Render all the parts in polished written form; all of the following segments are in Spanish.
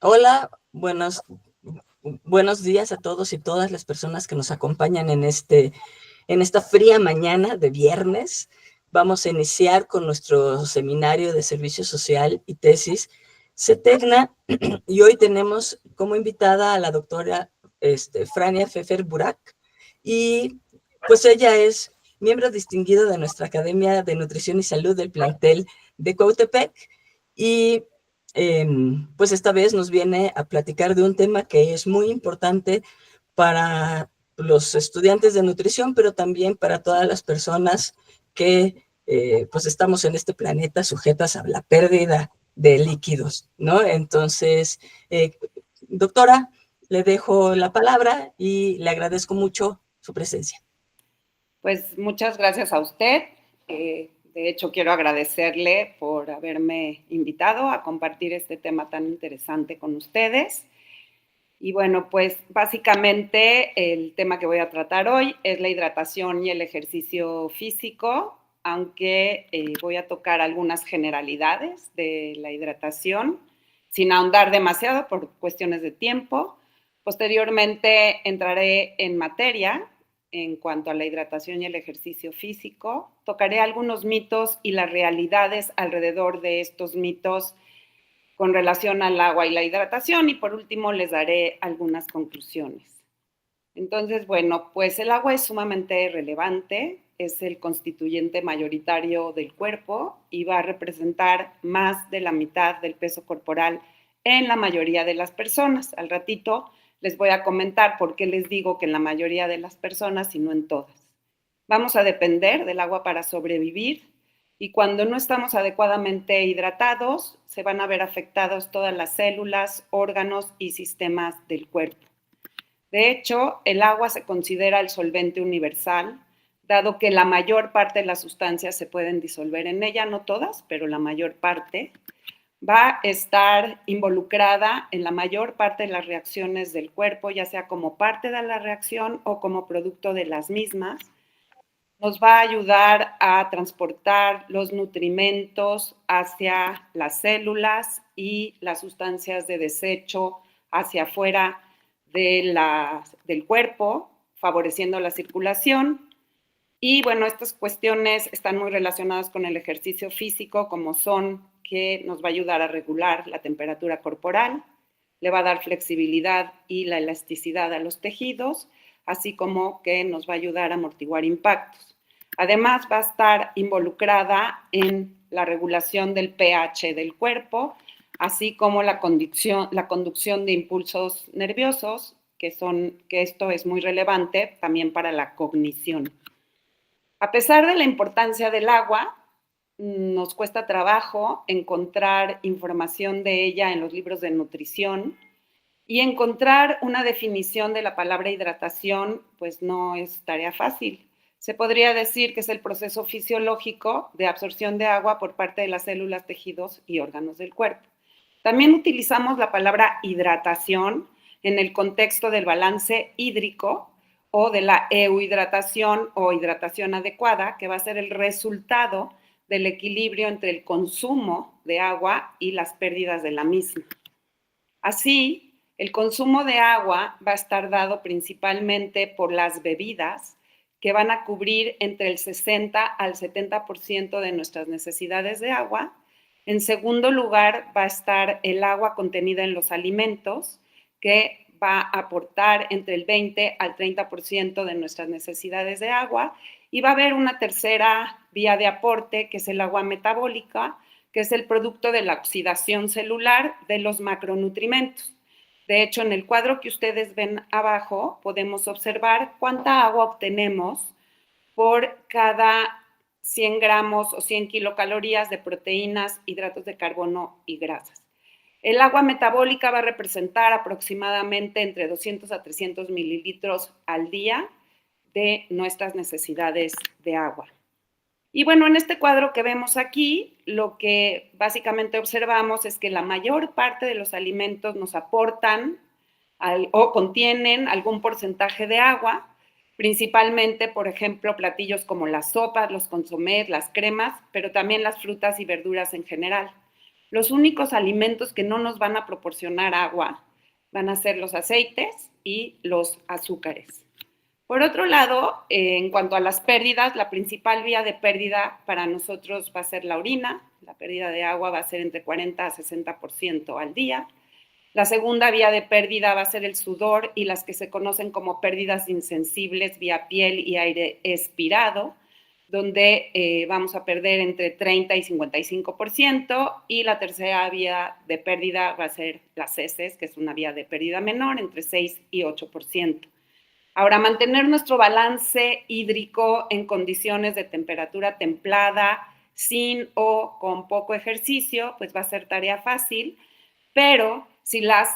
Hola, buenos días a todos y todas las personas que nos acompañan en esta fría mañana de viernes. Vamos a iniciar con nuestro seminario de servicio social y tesis CETEGNA, y hoy tenemos como invitada a la doctora Frania Pfeffer Burak, y pues ella es miembro distinguido de nuestra Academia de Nutrición y Salud del plantel de Cuautepec, y pues esta vez nos viene a platicar de un tema que es muy importante para los estudiantes de nutrición, pero también para todas las personas que pues estamos en este planeta sujetas a la pérdida de líquidos, ¿no? Entonces, doctora, le dejo la palabra y le agradezco mucho su presencia. Pues muchas gracias a usted. De hecho, quiero agradecerle por haberme invitado a compartir este tema tan interesante con ustedes. Y bueno, pues básicamente el tema que voy a tratar hoy es la hidratación y el ejercicio físico, aunque voy a tocar algunas generalidades de la hidratación, sin ahondar demasiado por cuestiones de tiempo. Posteriormente entraré en materia en cuanto a la hidratación y el ejercicio físico. Tocaré algunos mitos y las realidades alrededor de estos mitos con relación al agua y la hidratación, y por último les daré algunas conclusiones. Entonces, bueno, pues el agua es sumamente relevante, es el constituyente mayoritario del cuerpo y va a representar más de la mitad del peso corporal en la mayoría de las personas. Al ratito les voy a comentar por qué les digo que en la mayoría de las personas y no en todas. Vamos a depender del agua para sobrevivir, y cuando no estamos adecuadamente hidratados, se van a ver afectadas todas las células, órganos y sistemas del cuerpo. De hecho, el agua se considera el solvente universal, dado que la mayor parte de las sustancias se pueden disolver en ella, no todas, pero la mayor parte. Va a estar involucrada en la mayor parte de las reacciones del cuerpo, ya sea como parte de la reacción o como producto de las mismas. Nos va a ayudar a transportar los nutrimentos hacia las células y las sustancias de desecho hacia afuera del cuerpo, favoreciendo la circulación. Y bueno, estas cuestiones están muy relacionadas con el ejercicio físico, como son que nos va a ayudar a regular la temperatura corporal, le va a dar flexibilidad y la elasticidad a los tejidos, así como que nos va a ayudar a amortiguar impactos. Además, va a estar involucrada en la regulación del pH del cuerpo, así como la conducción de impulsos nerviosos, que esto es muy relevante también para la cognición. A pesar de la importancia del agua, nos cuesta trabajo encontrar información de ella en los libros de nutrición, y encontrar una definición de la palabra hidratación pues no es tarea fácil. Se podría decir que es el proceso fisiológico de absorción de agua por parte de las células, tejidos y órganos del cuerpo. También utilizamos la palabra hidratación en el contexto del balance hídrico o de la euhidratación o hidratación adecuada, que va a ser el resultado del equilibrio entre el consumo de agua y las pérdidas de la misma. Así, el consumo de agua va a estar dado principalmente por las bebidas, que van a cubrir entre el 60 al 70% de nuestras necesidades de agua. En segundo lugar, va a estar el agua contenida en los alimentos, que va a aportar entre el 20 al 30% de nuestras necesidades de agua. Y va a haber una tercera vía de aporte, que es el agua metabólica, que es el producto de la oxidación celular de los macronutrimentos. De hecho, en el cuadro que ustedes ven abajo, podemos observar cuánta agua obtenemos por cada 100 gramos o 100 kilocalorías de proteínas, hidratos de carbono y grasas. El agua metabólica va a representar aproximadamente entre 200 a 300 mililitros al día de nuestras necesidades de agua. Y bueno, en este cuadro que vemos aquí, lo que básicamente observamos es que la mayor parte de los alimentos nos aportan o contienen algún porcentaje de agua, principalmente, por ejemplo, platillos como las sopas, los consomés, las cremas, pero también las frutas y verduras en general. Los únicos alimentos que no nos van a proporcionar agua van a ser los aceites y los azúcares. Por otro lado, en cuanto a las pérdidas, la principal vía de pérdida para nosotros va a ser la orina. La pérdida de agua va a ser entre 40 a 60% al día. La segunda vía de pérdida va a ser el sudor y las que se conocen como pérdidas insensibles vía piel y aire expirado, donde vamos a perder entre 30 y 55%, y la tercera vía de pérdida va a ser las heces, que es una vía de pérdida menor, entre 6 y 8%. Ahora, mantener nuestro balance hídrico en condiciones de temperatura templada, sin o con poco ejercicio, pues va a ser tarea fácil, pero si la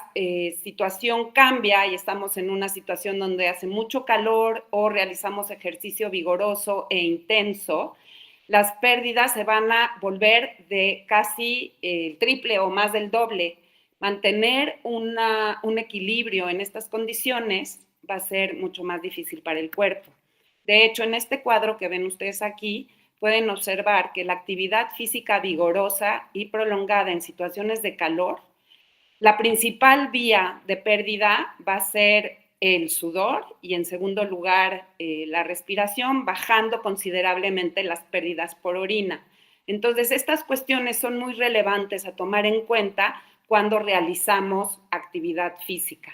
situación cambia y estamos en una situación donde hace mucho calor o realizamos ejercicio vigoroso e intenso, las pérdidas se van a volver de casi el triple o más del doble. Mantener un equilibrio en estas condiciones va a ser mucho más difícil para el cuerpo. De hecho, en este cuadro que ven ustedes aquí, pueden observar que la actividad física vigorosa y prolongada en situaciones de calor, la principal vía de pérdida va a ser el sudor y en segundo lugar la respiración, bajando considerablemente las pérdidas por orina. Entonces, estas cuestiones son muy relevantes a tomar en cuenta cuando realizamos actividad física.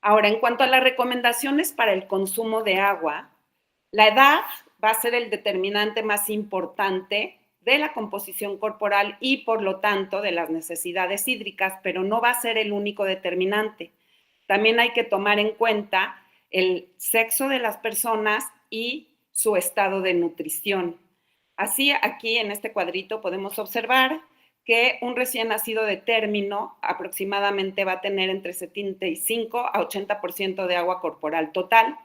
Ahora, en cuanto a las recomendaciones para el consumo de agua, la edad va a ser el determinante más importante de la composición corporal y, por lo tanto, de las necesidades hídricas, pero no va a ser el único determinante. También hay que tomar en cuenta el sexo de las personas y su estado de nutrición. Así, aquí en este cuadrito podemos observar que un recién nacido de término aproximadamente va a tener entre 75 a 80% de agua corporal total.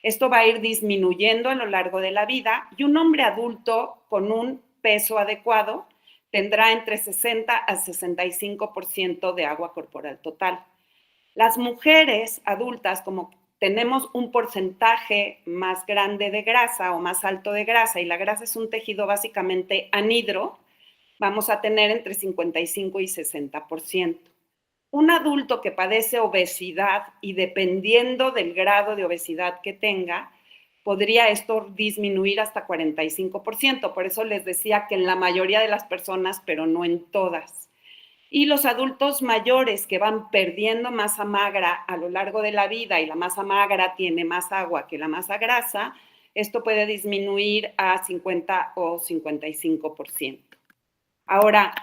Esto va a ir disminuyendo a lo largo de la vida y un hombre adulto con un peso adecuado tendrá entre 60 a 65% de agua corporal total. Las mujeres adultas, como tenemos un porcentaje más grande de grasa o más alto de grasa, y la grasa es un tejido básicamente anhidro, vamos a tener entre 55 y 60%. Un adulto que padece obesidad y dependiendo del grado de obesidad que tenga, podría esto disminuir hasta 45%. Por eso les decía que en la mayoría de las personas, pero no en todas. Y los adultos mayores que van perdiendo masa magra a lo largo de la vida y la masa magra tiene más agua que la masa grasa, esto puede disminuir a 50 o 55%. Ahora,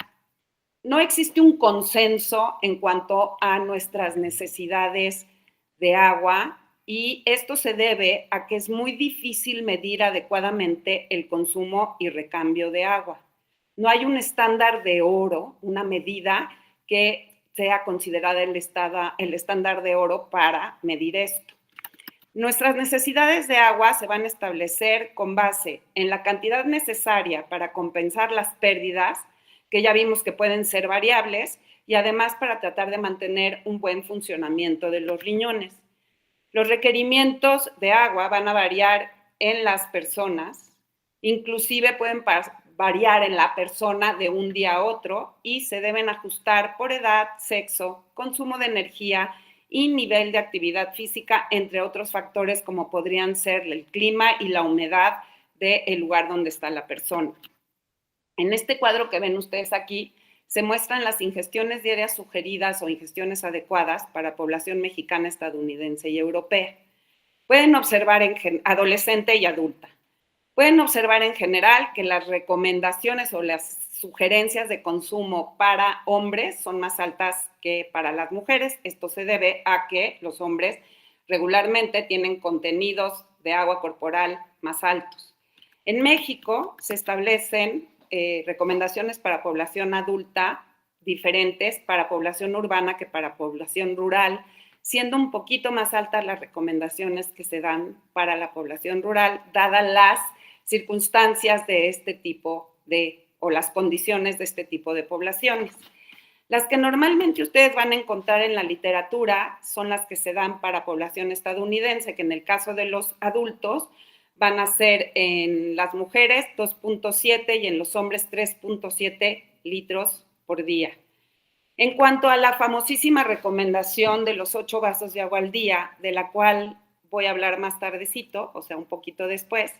no existe un consenso en cuanto a nuestras necesidades de agua y esto se debe a que es muy difícil medir adecuadamente el consumo y recambio de agua. No hay un estándar de oro, una medida que sea considerada el estándar de oro para medir esto. Nuestras necesidades de agua se van a establecer con base en la cantidad necesaria para compensar las pérdidas, que ya vimos que pueden ser variables, y además para tratar de mantener un buen funcionamiento de los riñones. Los requerimientos de agua van a variar en las personas, inclusive pueden variar en la persona de un día a otro y se deben ajustar por edad, sexo, consumo de energía y nivel de actividad física, entre otros factores como podrían ser el clima y la humedad del lugar donde está la persona. En este cuadro que ven ustedes aquí, se muestran las ingestiones diarias sugeridas o ingestiones adecuadas para población mexicana, estadounidense y europea. Pueden observar en adolescente y adulta. Pueden observar en general que las recomendaciones o las sugerencias de consumo para hombres son más altas que para las mujeres. Esto se debe a que los hombres regularmente tienen contenidos de agua corporal más altos. En México se establecen recomendaciones para población adulta diferentes para población urbana que para población rural, siendo un poquito más altas las recomendaciones que se dan para la población rural, dadas las circunstancias de este tipo o las condiciones de este tipo de poblaciones. Las que normalmente ustedes van a encontrar en la literatura son las que se dan para población estadounidense, que en el caso de los adultos van a ser en las mujeres 2.7 y en los hombres 3.7 litros por día. En cuanto a la famosísima recomendación de los 8 vasos de agua al día, de la cual voy a hablar más tardecito, o sea, un poquito después,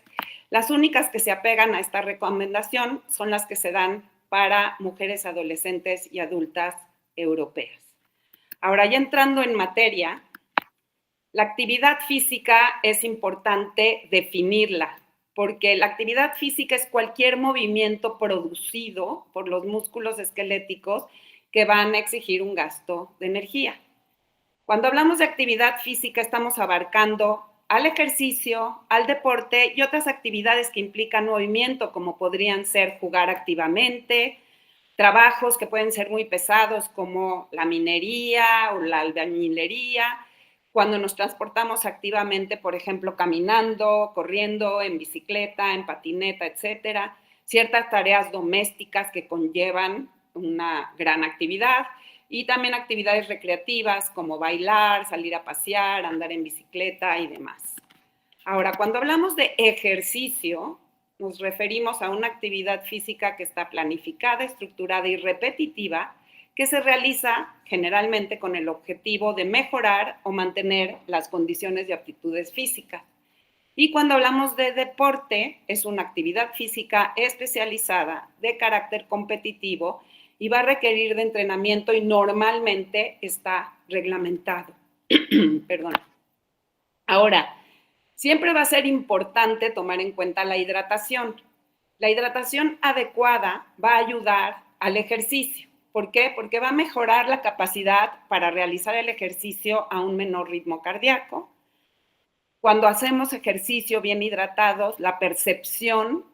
las únicas que se apegan a esta recomendación son las que se dan para mujeres adolescentes y adultas europeas. Ahora, ya entrando en materia, la actividad física es importante definirla, porque la actividad física es cualquier movimiento producido por los músculos esqueléticos que van a exigir un gasto de energía. Cuando hablamos de actividad física, estamos abarcando al ejercicio, al deporte y otras actividades que implican movimiento, como podrían ser jugar activamente, trabajos que pueden ser muy pesados, como la minería o la albañilería, cuando nos transportamos activamente, por ejemplo, caminando, corriendo, en bicicleta, en patineta, etcétera, ciertas tareas domésticas que conllevan una gran actividad, y también actividades recreativas como bailar, salir a pasear, andar en bicicleta y demás. Ahora, cuando hablamos de ejercicio, nos referimos a una actividad física que está planificada, estructurada y repetitiva, que se realiza generalmente con el objetivo de mejorar o mantener las condiciones de aptitudes físicas. Y cuando hablamos de deporte, es una actividad física especializada de carácter competitivo y va a requerir de entrenamiento y normalmente está reglamentado. Perdón. Ahora, siempre va a ser importante tomar en cuenta la hidratación. La hidratación adecuada va a ayudar al ejercicio. ¿Por qué? Porque va a mejorar la capacidad para realizar el ejercicio a un menor ritmo cardíaco. Cuando hacemos ejercicio bien hidratados, la percepción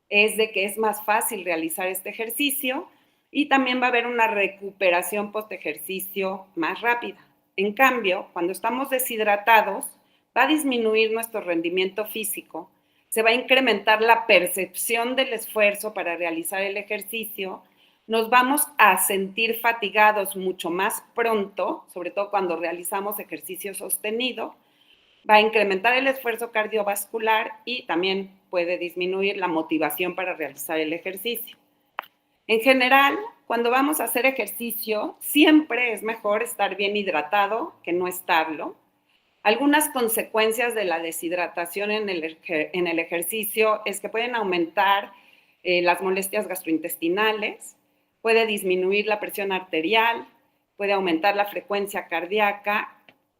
es de que es más fácil realizar este ejercicio y también va a haber una recuperación post-ejercicio más rápida. En cambio, cuando estamos deshidratados, va a disminuir nuestro rendimiento físico, se va a incrementar la percepción del esfuerzo para realizar el ejercicio, nos vamos a sentir fatigados mucho más pronto, sobre todo cuando realizamos ejercicio sostenido, va a incrementar el esfuerzo cardiovascular y también puede disminuir la motivación para realizar el ejercicio. En general, cuando vamos a hacer ejercicio, siempre es mejor estar bien hidratado que no estarlo. Algunas consecuencias de la deshidratación en el ejercicio es que pueden aumentar las molestias gastrointestinales, puede disminuir la presión arterial, puede aumentar la frecuencia cardíaca,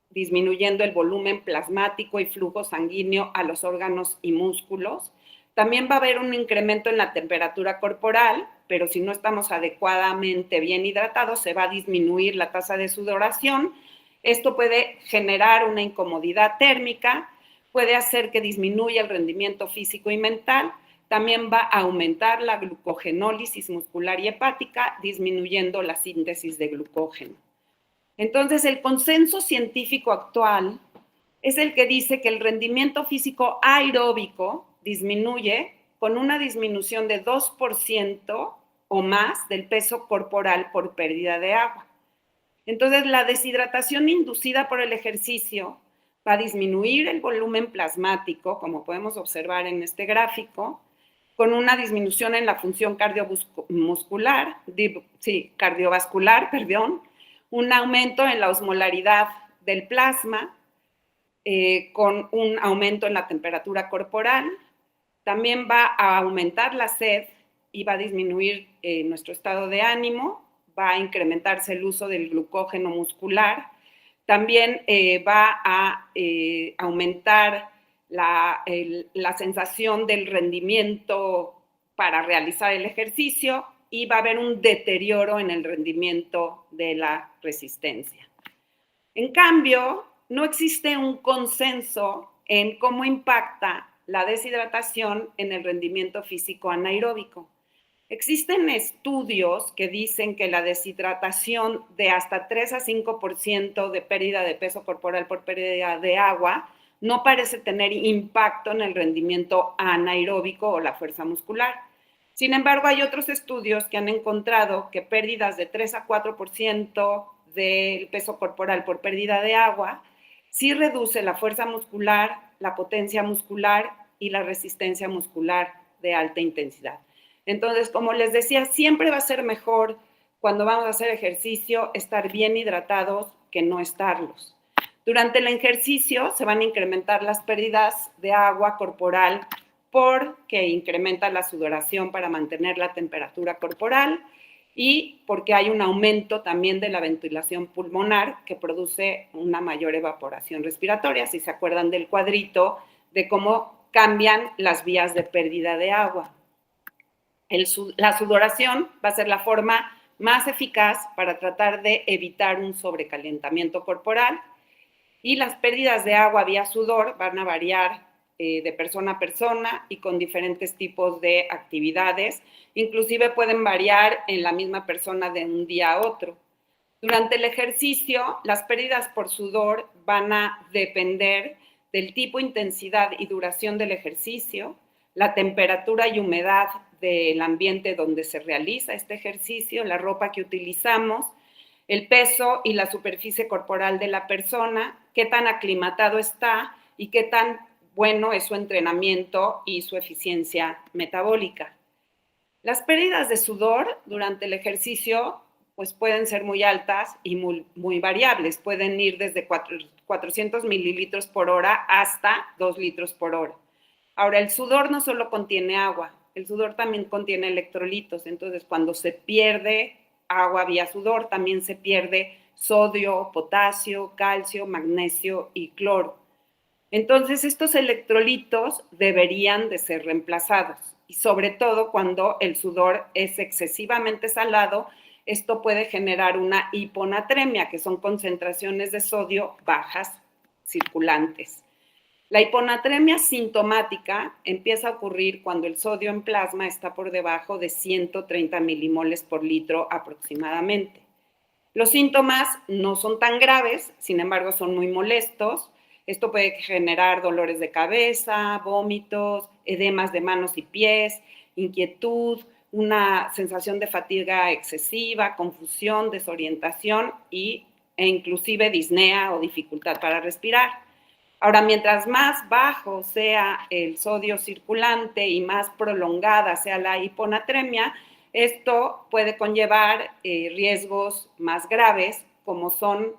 disminuyendo el volumen plasmático y flujo sanguíneo a los órganos y músculos. También va a haber un incremento en la temperatura corporal, pero si no estamos adecuadamente bien hidratados, se va a disminuir la tasa de sudoración. Esto puede generar una incomodidad térmica, puede hacer que disminuya el rendimiento físico y mental. También va a aumentar la glucogenólisis muscular y hepática, disminuyendo la síntesis de glucógeno. Entonces, el consenso científico actual es el que dice que el rendimiento físico aeróbico disminuye con una disminución de 2% o más del peso corporal por pérdida de agua. Entonces, la deshidratación inducida por el ejercicio va a disminuir el volumen plasmático, como podemos observar en este gráfico, con una disminución en la función cardiovascular, un aumento en la osmolaridad del plasma, con un aumento en la temperatura corporal. También va a aumentar la sed y va a disminuir nuestro estado de ánimo, va a incrementarse el uso del glucógeno muscular. También va a aumentar la sensación del rendimiento para realizar el ejercicio y va a haber un deterioro en el rendimiento de la resistencia. En cambio, no existe un consenso en cómo impacta la deshidratación en el rendimiento físico anaeróbico. Existen estudios que dicen que la deshidratación de hasta 3 a 5% de pérdida de peso corporal por pérdida de agua no parece tener impacto en el rendimiento anaeróbico o la fuerza muscular. Sin embargo, hay otros estudios que han encontrado que pérdidas de 3 a 4% del peso corporal por pérdida de agua sí reduce la fuerza muscular, la potencia muscular y la resistencia muscular de alta intensidad. Entonces, como les decía, siempre va a ser mejor cuando vamos a hacer ejercicio estar bien hidratados que no estarlos. Durante el ejercicio se van a incrementar las pérdidas de agua corporal porque incrementa la sudoración para mantener la temperatura corporal y porque hay un aumento también de la ventilación pulmonar que produce una mayor evaporación respiratoria. Si se acuerdan del cuadrito de cómo cambian las vías de pérdida de agua. La sudoración va a ser la forma más eficaz para tratar de evitar un sobrecalentamiento corporal y las pérdidas de agua vía sudor van a variar de persona a persona y con diferentes tipos de actividades. Inclusive pueden variar en la misma persona de un día a otro. Durante el ejercicio, las pérdidas por sudor van a depender del tipo, intensidad y duración del ejercicio, la temperatura y humedad del ambiente donde se realiza este ejercicio, la ropa que utilizamos, el peso y la superficie corporal de la persona, qué tan aclimatado está y qué tan bueno es su entrenamiento y su eficiencia metabólica. Las pérdidas de sudor durante el ejercicio pues pueden ser muy altas y muy variables. Pueden ir desde 400 mililitros por hora hasta 2 litros por hora. Ahora, el sudor no solo contiene agua, el sudor también contiene electrolitos. Entonces, cuando se pierde agua vía sudor, también se pierde sodio, potasio, calcio, magnesio y cloro. Entonces, estos electrolitos deberían de ser reemplazados y sobre todo cuando el sudor es excesivamente salado, esto puede generar una hiponatremia, que son concentraciones de sodio bajas circulantes. La hiponatremia sintomática empieza a ocurrir cuando el sodio en plasma está por debajo de 130 milimoles por litro aproximadamente. Los síntomas no son tan graves, sin embargo son muy molestos. Esto puede generar dolores de cabeza, vómitos, edemas de manos y pies, inquietud, una sensación de fatiga excesiva, confusión, desorientación e inclusive disnea o dificultad para respirar. Ahora, mientras más bajo sea el sodio circulante y más prolongada sea la hiponatremia, esto puede conllevar riesgos más graves, como son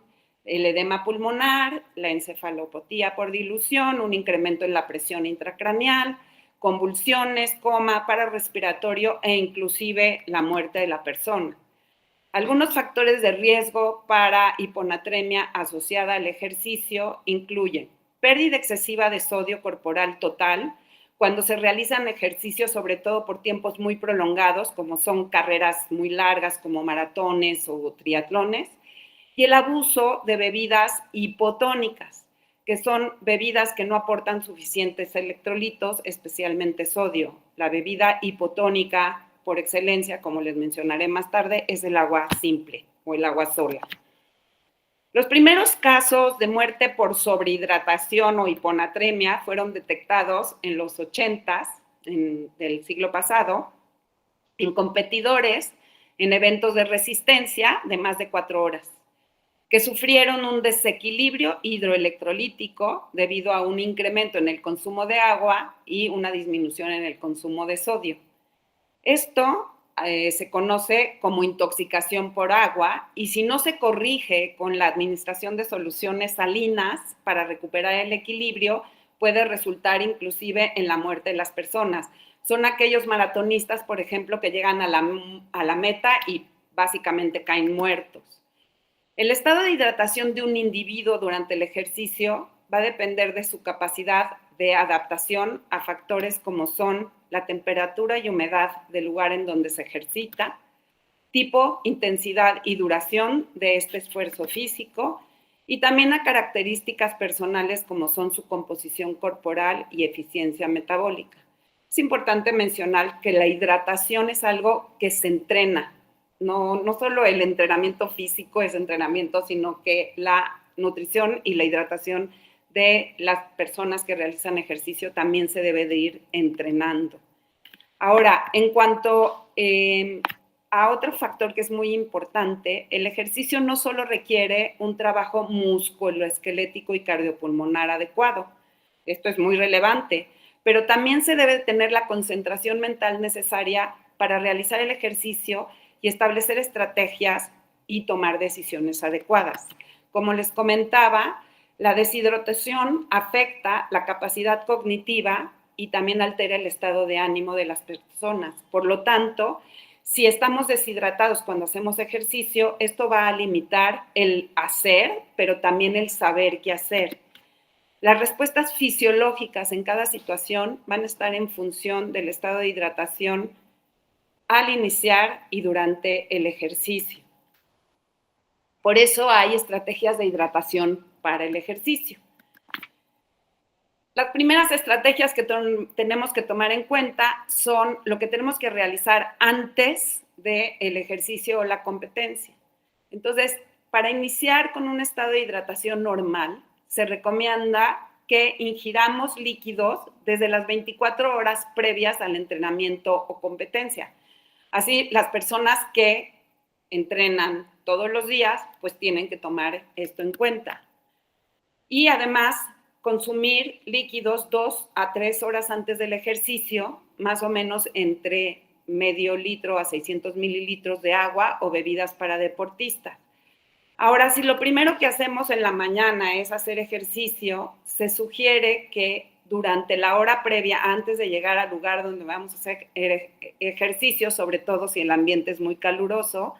el edema pulmonar, la encefalopatía por dilución, un incremento en la presión intracraneal, convulsiones, coma, paro respiratorio e inclusive la muerte de la persona. Algunos factores de riesgo para hiponatremia asociada al ejercicio incluyen pérdida excesiva de sodio corporal total, cuando se realizan ejercicios, sobre todo por tiempos muy prolongados, como son carreras muy largas como maratones o triatlones, y el abuso de bebidas hipotónicas, que son bebidas que no aportan suficientes electrolitos, especialmente sodio. La bebida hipotónica por excelencia, como les mencionaré más tarde, es el agua simple o el agua sola. Los primeros casos de muerte por sobrehidratación o hiponatremia fueron detectados en los 80s del siglo pasado en competidores en eventos de resistencia de más de 4 horas, que sufrieron un desequilibrio hidroelectrolítico debido a un incremento en el consumo de agua y una disminución en el consumo de sodio. Esto se conoce como intoxicación por agua y si no se corrige con la administración de soluciones salinas para recuperar el equilibrio, puede resultar inclusive en la muerte de las personas. Son aquellos maratonistas, por ejemplo, que llegan a la meta y básicamente caen muertos. El estado de hidratación de un individuo durante el ejercicio va a depender de su capacidad de adaptación a factores como son la temperatura y humedad del lugar en donde se ejercita, tipo, intensidad y duración de este esfuerzo físico y también a características personales como son su composición corporal y eficiencia metabólica. Es importante mencionar que la hidratación es algo que se entrena. No solo el entrenamiento físico es entrenamiento, sino que la nutrición y la hidratación de las personas que realizan ejercicio también se debe de ir entrenando. Ahora, en cuanto a otro factor que es muy importante, el ejercicio no solo requiere un trabajo musculoesquelético y cardiopulmonar adecuado, esto es muy relevante, pero también se debe tener la concentración mental necesaria para realizar el ejercicio y establecer estrategias y tomar decisiones adecuadas. Como les comentaba, la deshidratación afecta la capacidad cognitiva y también altera el estado de ánimo de las personas. Por lo tanto, si estamos deshidratados cuando hacemos ejercicio, esto va a limitar el hacer, pero también el saber qué hacer. Las respuestas fisiológicas en cada situación van a estar en función del estado de hidratación al iniciar y durante el ejercicio. Por eso hay estrategias de hidratación para el ejercicio. Las primeras estrategias que tenemos que tomar en cuenta son lo que tenemos que realizar antes del ejercicio o la competencia. Entonces, para iniciar con un estado de hidratación normal, se recomienda que ingiramos líquidos desde las 24 horas previas al entrenamiento o competencia. Así, las personas que entrenan todos los días, pues tienen que tomar esto en cuenta. Y además, consumir líquidos 2 a 3 horas antes del ejercicio, más o menos entre medio litro a 600 mililitros de agua o bebidas para deportistas. Ahora, si lo primero que hacemos en la mañana es hacer ejercicio, se sugiere que durante la hora previa, antes de llegar al lugar donde vamos a hacer ejercicio, sobre todo si el ambiente es muy caluroso,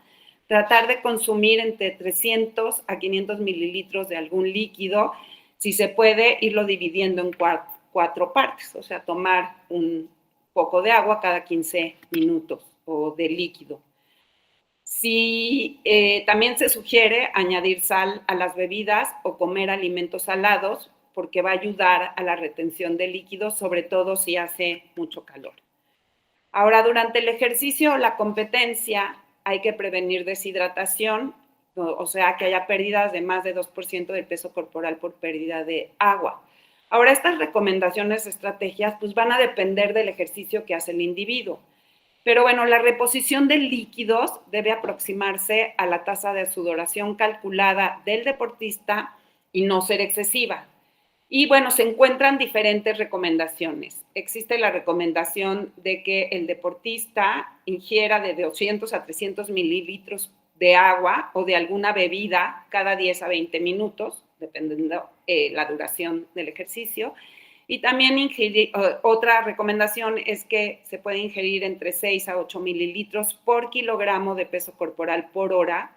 tratar de consumir entre 300 a 500 mililitros de algún líquido. Si se puede, irlo dividiendo en cuatro partes, o sea, tomar un poco de agua cada 15 minutos o de líquido. También se sugiere añadir sal a las bebidas o comer alimentos salados porque va a ayudar a la retención de líquidos, sobre todo si hace mucho calor. Ahora, durante el ejercicio o la competencia hay que prevenir deshidratación, o sea, que haya pérdidas de más de 2% del peso corporal por pérdida de agua. Ahora, estas recomendaciones, estrategias, pues van a depender del ejercicio que hace el individuo. Pero bueno, la reposición de líquidos debe aproximarse a la tasa de sudoración calculada del deportista y no ser excesiva. Y bueno, se encuentran diferentes recomendaciones. Existe la recomendación de que el deportista ingiera de 200 a 300 mililitros de agua o de alguna bebida cada 10 a 20 minutos, dependiendo la duración del ejercicio. Y también otra recomendación es que se puede ingerir entre 6 a 8 mililitros por kilogramo de peso corporal por hora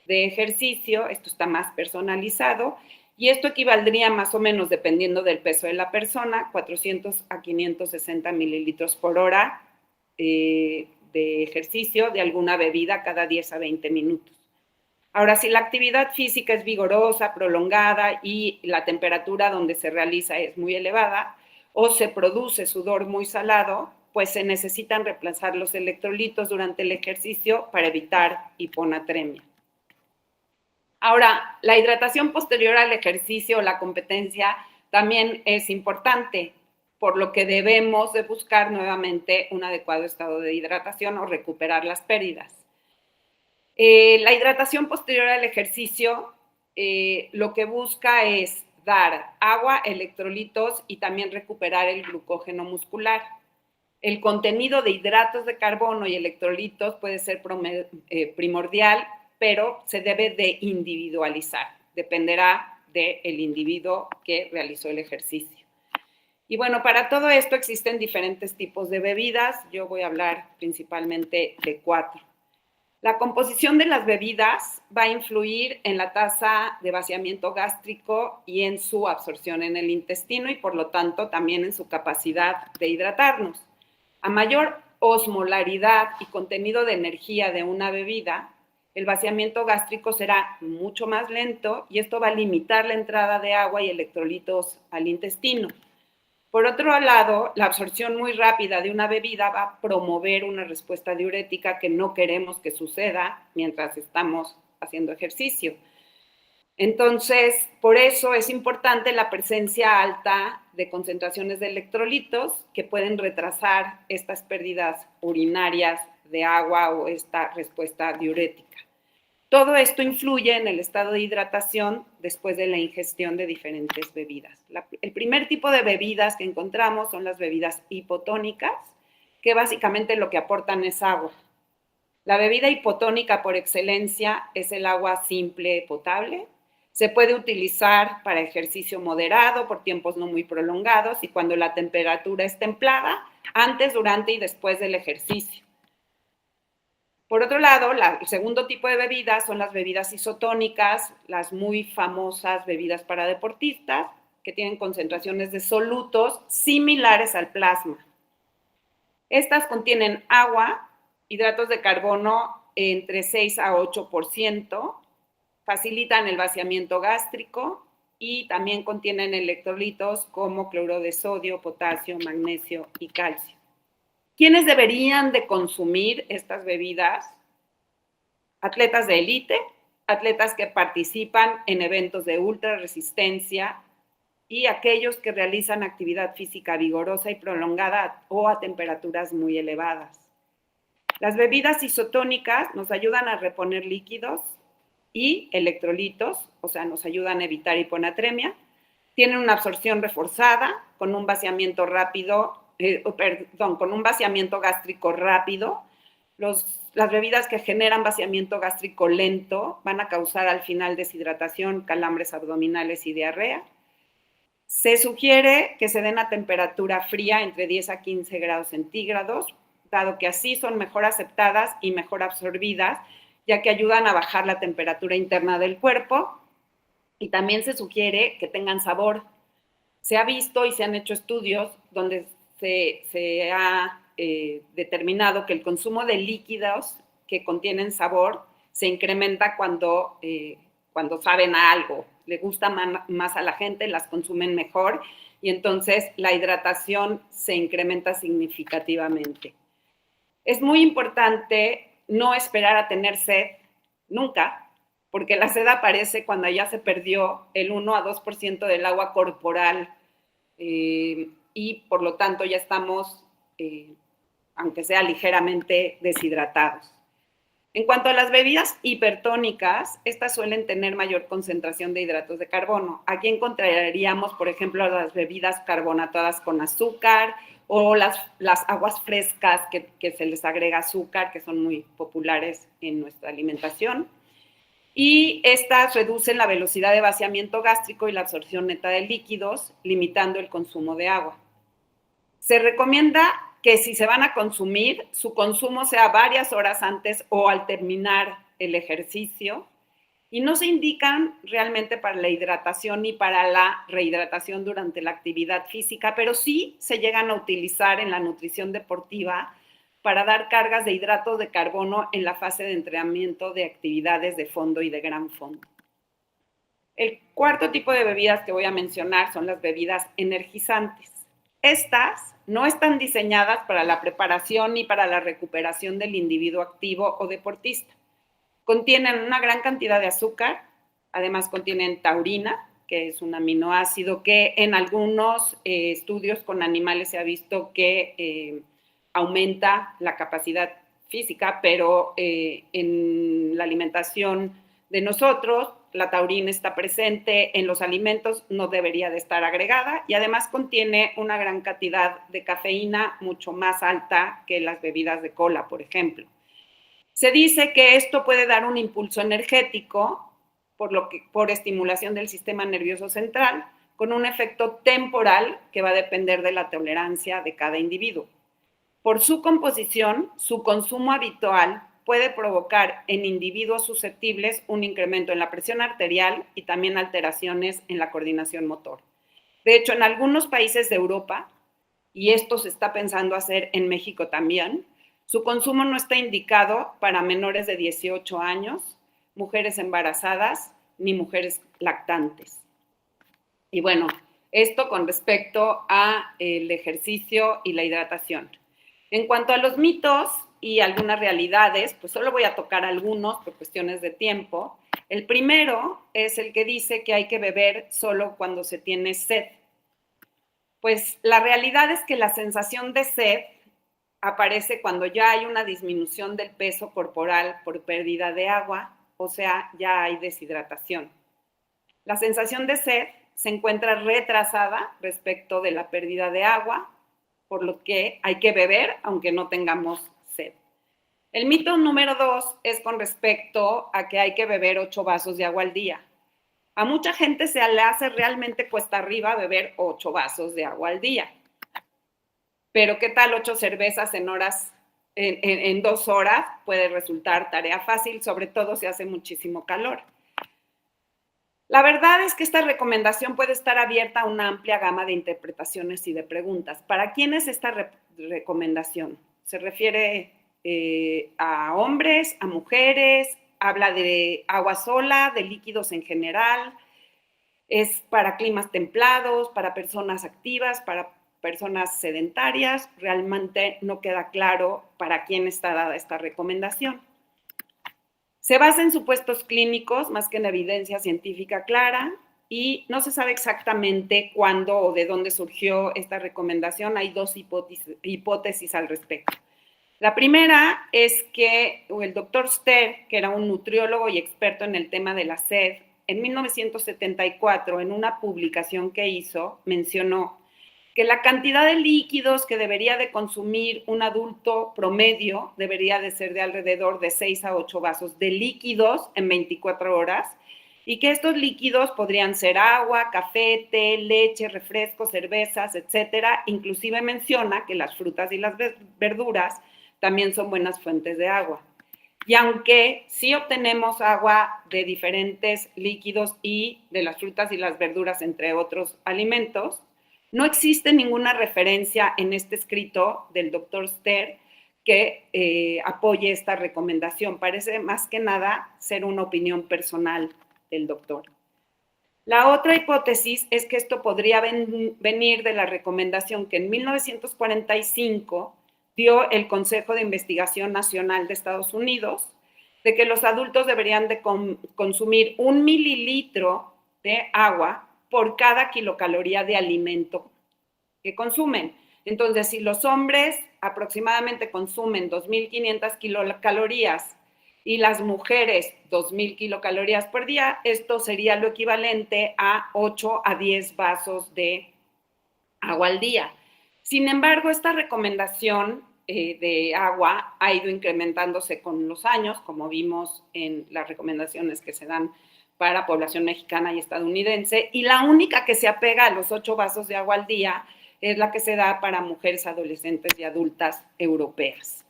de ejercicio. Esto está más personalizado. Y esto equivaldría más o menos, dependiendo del peso de la persona, 400 a 560 mililitros por hora de ejercicio de alguna bebida cada 10 a 20 minutos. Ahora, si la actividad física es vigorosa, prolongada y la temperatura donde se realiza es muy elevada o se produce sudor muy salado, pues se necesitan reemplazar los electrolitos durante el ejercicio para evitar hiponatremia. Ahora, la hidratación posterior al ejercicio o la competencia también es importante, por lo que debemos de buscar nuevamente un adecuado estado de hidratación o recuperar las pérdidas. La hidratación posterior al ejercicio lo que busca es dar agua, electrolitos y también recuperar el glucógeno muscular. El contenido de hidratos de carbono y electrolitos puede ser primordial, pero se debe de individualizar. Dependerá del individuo que realizó el ejercicio. Y bueno, para todo esto existen diferentes tipos de bebidas. Yo voy a hablar principalmente de 4. La composición de las bebidas va a influir en la tasa de vaciamiento gástrico y en su absorción en el intestino y por lo tanto también en su capacidad de hidratarnos. A mayor osmolaridad y contenido de energía de una bebida, el vaciamiento gástrico será mucho más lento y esto va a limitar la entrada de agua y electrolitos al intestino. Por otro lado, la absorción muy rápida de una bebida va a promover una respuesta diurética que no queremos que suceda mientras estamos haciendo ejercicio. Entonces, por eso es importante la presencia alta de concentraciones de electrolitos que pueden retrasar estas pérdidas urinarias de agua o esta respuesta diurética. Todo esto influye en el estado de hidratación después de la ingestión de diferentes bebidas. El primer tipo de bebidas que encontramos son las bebidas hipotónicas, que básicamente lo que aportan es agua. La bebida hipotónica por excelencia es el agua simple potable. Se puede utilizar para ejercicio moderado por tiempos no muy prolongados y cuando la temperatura es templada, antes, durante y después del ejercicio. Por otro lado, el segundo tipo de bebidas son las bebidas isotónicas, las muy famosas bebidas para deportistas, que tienen concentraciones de solutos similares al plasma. Estas contienen agua, hidratos de carbono entre 6 a 8%, facilitan el vaciamiento gástrico y también contienen electrolitos como cloruro de sodio, potasio, magnesio y calcio. ¿Quiénes deberían de consumir estas bebidas? Atletas de élite, atletas que participan en eventos de ultra resistencia y aquellos que realizan actividad física vigorosa y prolongada o a temperaturas muy elevadas. Las bebidas isotónicas nos ayudan a reponer líquidos y electrolitos, o sea, nos ayudan a evitar hiponatremia. Tienen una absorción reforzada con un vaciamiento rápido, con un vaciamiento gástrico rápido. Las bebidas que generan vaciamiento gástrico lento van a causar al final deshidratación, calambres abdominales y diarrea. Se sugiere que se den a temperatura fría entre 10 a 15 grados centígrados, dado que así son mejor aceptadas y mejor absorbidas, ya que ayudan a bajar la temperatura interna del cuerpo. Y también se sugiere que tengan sabor. Se ha visto y se han hecho estudios donde se ha determinado que el consumo de líquidos que contienen sabor se incrementa cuando saben a algo. Le gusta más a la gente, las consumen mejor y entonces la hidratación se incrementa significativamente. Es muy importante no esperar a tener sed nunca, porque la sed aparece cuando ya se perdió el 1 a 2% del agua corporal y por lo tanto ya estamos, aunque sea ligeramente, deshidratados. En cuanto a las bebidas hipertónicas, estas suelen tener mayor concentración de hidratos de carbono. Aquí encontraríamos, por ejemplo, las bebidas carbonatadas con azúcar o las aguas frescas que se les agrega azúcar, que son muy populares en nuestra alimentación. Y estas reducen la velocidad de vaciamiento gástrico y la absorción neta de líquidos, limitando el consumo de agua. Se recomienda que si se van a consumir, su consumo sea varias horas antes o al terminar el ejercicio y no se indican realmente para la hidratación ni para la rehidratación durante la actividad física, pero sí se llegan a utilizar en la nutrición deportiva para dar cargas de hidratos de carbono en la fase de entrenamiento de actividades de fondo y de gran fondo. El cuarto tipo de bebidas que voy a mencionar son las bebidas energizantes. Estas no están diseñadas para la preparación ni para la recuperación del individuo activo o deportista. Contienen una gran cantidad de azúcar, además contienen taurina, que es un aminoácido que en algunos estudios con animales se ha visto que aumenta la capacidad física, pero en la alimentación de nosotros, la taurina está presente en los alimentos, no debería de estar agregada y además contiene una gran cantidad de cafeína mucho más alta que las bebidas de cola, por ejemplo. Se dice que esto puede dar un impulso energético por estimulación del sistema nervioso central, con un efecto temporal que va a depender de la tolerancia de cada individuo. Por su composición, su consumo habitual puede provocar en individuos susceptibles un incremento en la presión arterial y también alteraciones en la coordinación motor. De hecho, en algunos países de Europa, y esto se está pensando hacer en México también, su consumo no está indicado para menores de 18 años, mujeres embarazadas ni mujeres lactantes. Y bueno, esto con respecto al ejercicio y la hidratación. En cuanto a los mitos y algunas realidades, pues solo voy a tocar algunos por cuestiones de tiempo. El primero es el que dice que hay que beber solo cuando se tiene sed. Pues la realidad es que la sensación de sed aparece cuando ya hay una disminución del peso corporal por pérdida de agua, o sea, ya hay deshidratación. La sensación de sed se encuentra retrasada respecto de la pérdida de agua por lo que hay que beber aunque no tengamos sed. El mito número 2 es con respecto a que hay que beber 8 vasos de agua al día. A mucha gente se le hace realmente cuesta arriba beber 8 vasos de agua al día. Pero ¿qué tal 8 cervezas en 2 horas? Puede resultar tarea fácil, sobre todo si hace muchísimo calor. La verdad es que esta recomendación puede estar abierta a una amplia gama de interpretaciones y de preguntas. ¿Para quién es esta recomendación? ¿Se refiere a hombres, a mujeres? ¿Habla de agua sola, de líquidos en general? ¿Es para climas templados, para personas activas, para personas sedentarias? Realmente no queda claro para quién está dada esta recomendación. Se basa en supuestos clínicos más que en evidencia científica clara y no se sabe exactamente cuándo o de dónde surgió esta recomendación. Hay 2 hipótesis al respecto. La primera es que el doctor Ster, que era un nutriólogo y experto en el tema de la sed, en 1974, en una publicación que hizo, mencionó que la cantidad de líquidos que debería de consumir un adulto promedio debería de ser de alrededor de 6 a 8 vasos de líquidos en 24 horas y que estos líquidos podrían ser agua, café, té, leche, refrescos, cervezas, etcétera. Inclusive menciona que las frutas y las verduras también son buenas fuentes de agua. Y aunque sí obtenemos agua de diferentes líquidos y de las frutas y las verduras, entre otros alimentos, no existe ninguna referencia en este escrito del doctor Ster que apoye esta recomendación. Parece más que nada ser una opinión personal del doctor. La otra hipótesis es que esto podría venir de la recomendación que en 1945 dio el Consejo de Investigación Nacional de Estados Unidos de que los adultos deberían de consumir 1 mililitro de agua por cada kilocaloría de alimento que consumen. Entonces, si los hombres aproximadamente consumen 2.500 kilocalorías y las mujeres 2.000 kilocalorías por día, esto sería lo equivalente a 8 a 10 vasos de agua al día. Sin embargo, esta recomendación de agua ha ido incrementándose con los años, como vimos en las recomendaciones que se dan para población mexicana y estadounidense, y la única que se apega a los 8 vasos de agua al día es la que se da para mujeres adolescentes y adultas europeas.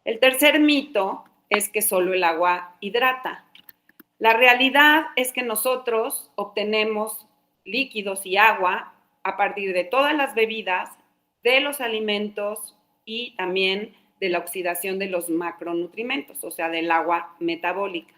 El tercer mito es que solo el agua hidrata. La realidad es que nosotros obtenemos líquidos y agua a partir de todas las bebidas, de los alimentos y también de la oxidación de los macronutrientes, o sea, del agua metabólica.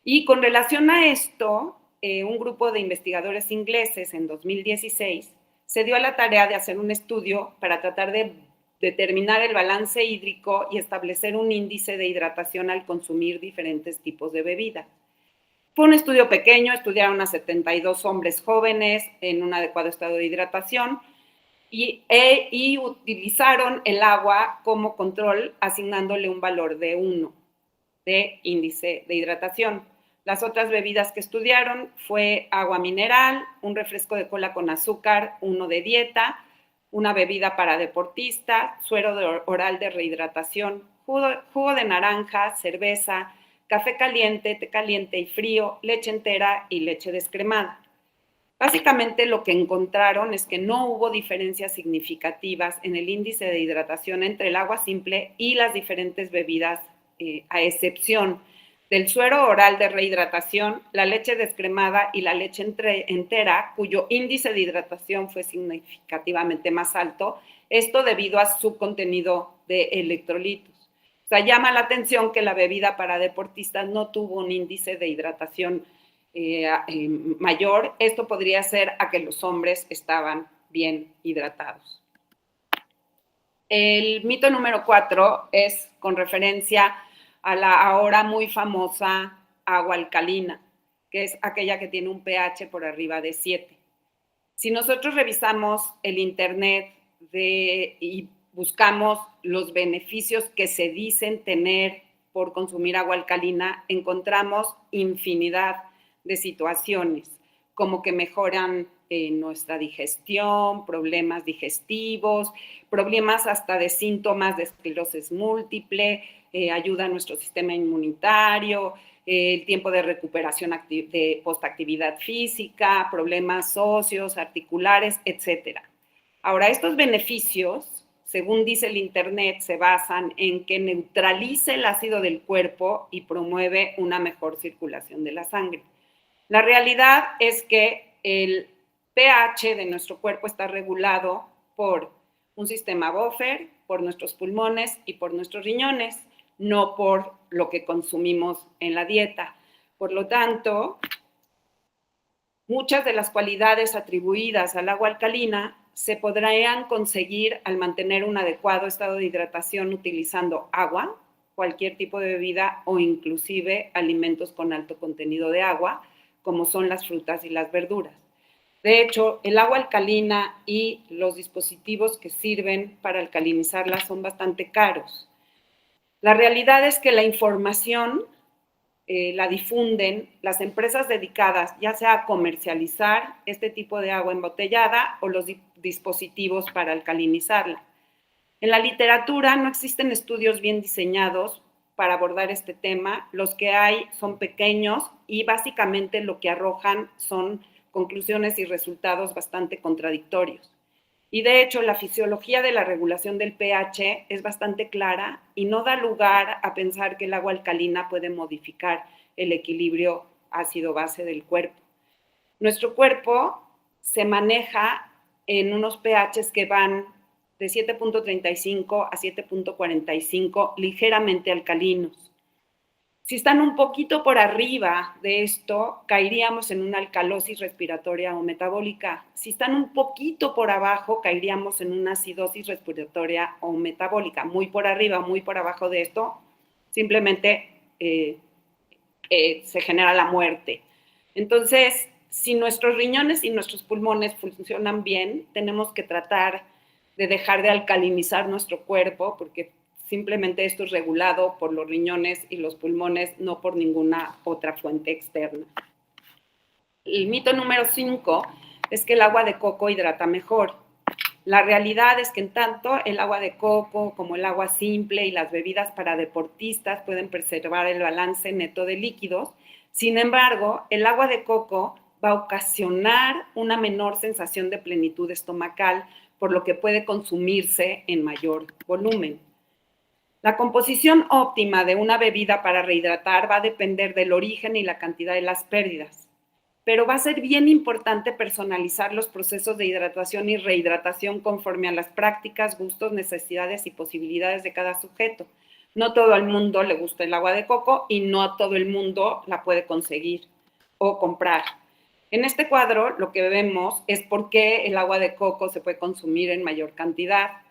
Y con relación a esto, un grupo de investigadores ingleses en 2016 se dio a la tarea de hacer un estudio para tratar de determinar el balance hídrico y establecer un índice de hidratación al consumir diferentes tipos de bebidas. Fue un estudio pequeño, estudiaron a 72 hombres jóvenes en un adecuado estado de hidratación y utilizaron el agua como control, asignándole un valor de 1 de índice de hidratación. Las otras bebidas que estudiaron fue agua mineral, un refresco de cola con azúcar, uno de dieta, una bebida para deportista, suero oral de rehidratación, jugo de naranja, cerveza, café caliente, té caliente y frío, leche entera y leche descremada. Básicamente lo que encontraron es que no hubo diferencias significativas en el índice de hidratación entre el agua simple y las diferentes bebidas, a excepción del suero oral de rehidratación, la leche descremada y la leche entera, cuyo índice de hidratación fue significativamente más alto, esto debido a su contenido de electrolitos. O sea, llama la atención que la bebida para deportistas no tuvo un índice de hidratación mayor. Esto podría ser a que los hombres estaban bien hidratados. El mito número 4 es con referencia a la ahora muy famosa agua alcalina, que es aquella que tiene un pH por arriba de 7. Si nosotros revisamos el internet y buscamos los beneficios que se dicen tener por consumir agua alcalina, encontramos infinidad de situaciones. como que mejoran nuestra digestión, problemas digestivos, problemas hasta de síntomas de esclerosis múltiple, ayuda a nuestro sistema inmunitario, el tiempo de recuperación de postactividad física, problemas óseos, articulares, etcétera. Ahora, estos beneficios, según dice el Internet, se basan en que neutraliza el ácido del cuerpo y promueve una mejor circulación de la sangre. La realidad es que el pH de nuestro cuerpo está regulado por un sistema buffer, por nuestros pulmones y por nuestros riñones, no por lo que consumimos en la dieta. Por lo tanto, muchas de las cualidades atribuidas al agua alcalina se podrían conseguir al mantener un adecuado estado de hidratación utilizando agua, cualquier tipo de bebida o inclusive alimentos con alto contenido de agua, como son las frutas y las verduras. De hecho, el agua alcalina y los dispositivos que sirven para alcalinizarla son bastante caros. La realidad es que la información la difunden las empresas dedicadas ya sea a comercializar este tipo de agua embotellada o los dispositivos para alcalinizarla. En la literatura no existen estudios bien diseñados para abordar este tema. Los que hay son pequeños y básicamente lo que arrojan son conclusiones y resultados bastante contradictorios. Y de hecho, la fisiología de la regulación del pH es bastante clara y no da lugar a pensar que el agua alcalina puede modificar el equilibrio ácido-base del cuerpo. Nuestro cuerpo se maneja en unos pHs que van de 7.35 a 7.45, ligeramente alcalinos. Si están un poquito por arriba de esto, caeríamos en una alcalosis respiratoria o metabólica. Si están un poquito por abajo, caeríamos en una acidosis respiratoria o metabólica. Muy por arriba, muy por abajo de esto, simplemente se genera la muerte. Entonces, si nuestros riñones y nuestros pulmones funcionan bien, tenemos que tratar de dejar de alcalinizar nuestro cuerpo, porque simplemente esto es regulado por los riñones y los pulmones, no por ninguna otra fuente externa. El mito número 5 es que el agua de coco hidrata mejor. La realidad es que en tanto el agua de coco como el agua simple y las bebidas para deportistas pueden preservar el balance neto de líquidos. Sin embargo, el agua de coco va a ocasionar una menor sensación de plenitud estomacal, por lo que puede consumirse en mayor volumen. La composición óptima de una bebida para rehidratar va a depender del origen y la cantidad de las pérdidas, pero va a ser bien importante personalizar los procesos de hidratación y rehidratación conforme a las prácticas, gustos, necesidades y posibilidades de cada sujeto. No todo el mundo le gusta el agua de coco y no todo el mundo la puede conseguir o comprar. En este cuadro lo que vemos es por qué el agua de coco se puede consumir en mayor cantidad.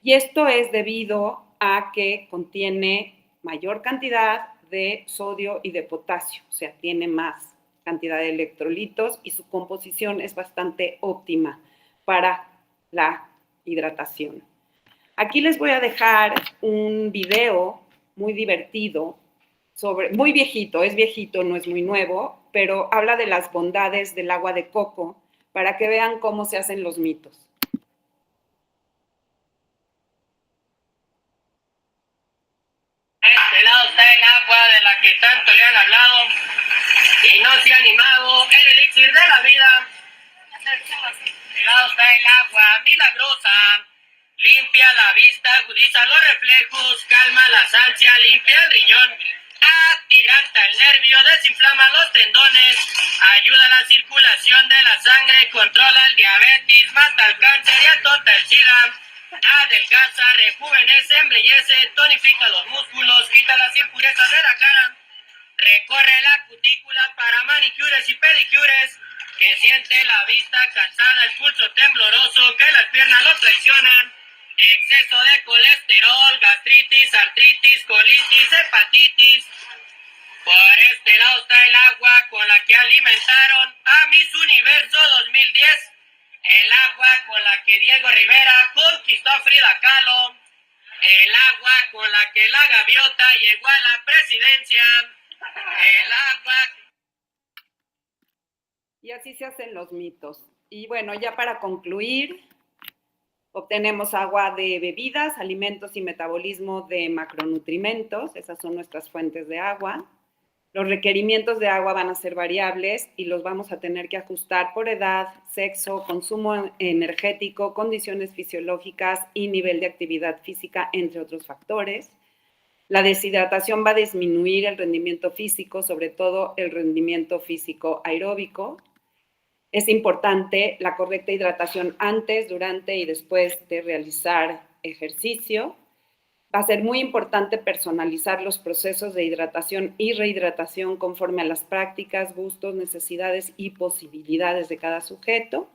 Y esto es debido a que contiene mayor cantidad de sodio y de potasio, o sea, tiene más cantidad de electrolitos y su composición es bastante óptima para la hidratación. Aquí les voy a dejar un video muy divertido, muy viejito, es viejito, no es muy nuevo, pero habla de las bondades del agua de coco para que vean cómo se hacen los mitos. Este lado está el agua de la que tanto le han hablado y no se ha animado, el elixir de la vida. Este lado está el agua milagrosa, limpia la vista, agudiza los reflejos, calma las ansias, limpia el riñón, atiranta el nervio, desinflama los tendones, ayuda a la circulación de la sangre, controla el diabetes, mata el cáncer y atonta el SIDA. Adelgaza, rejuvenece, embellece, tonifica los músculos, quita las impurezas de la cara, recorre la cutícula para manicures y pedicures, que siente la vista cansada, el pulso tembloroso, que las piernas lo traicionan, exceso de colesterol, gastritis, artritis, colitis, hepatitis. Por este lado está el agua con la que alimentaron a Miss Universo 2010. El agua con la que Diego Rivera conquistó a Frida Kahlo. El agua con la que la gaviota llegó a la presidencia. El agua Y así se hacen los mitos. Y bueno, ya para concluir, obtenemos agua de bebidas, alimentos y metabolismo de macronutrimentos. Esas son nuestras fuentes de agua. Los requerimientos de agua van a ser variables y los vamos a tener que ajustar por edad, sexo, consumo energético, condiciones fisiológicas y nivel de actividad física, entre otros factores. La deshidratación va a disminuir el rendimiento físico, sobre todo el rendimiento físico aeróbico. Es importante la correcta hidratación antes, durante y después de realizar ejercicio. Va a ser muy importante personalizar los procesos de hidratación y rehidratación conforme a las prácticas, gustos, necesidades y posibilidades de cada sujeto.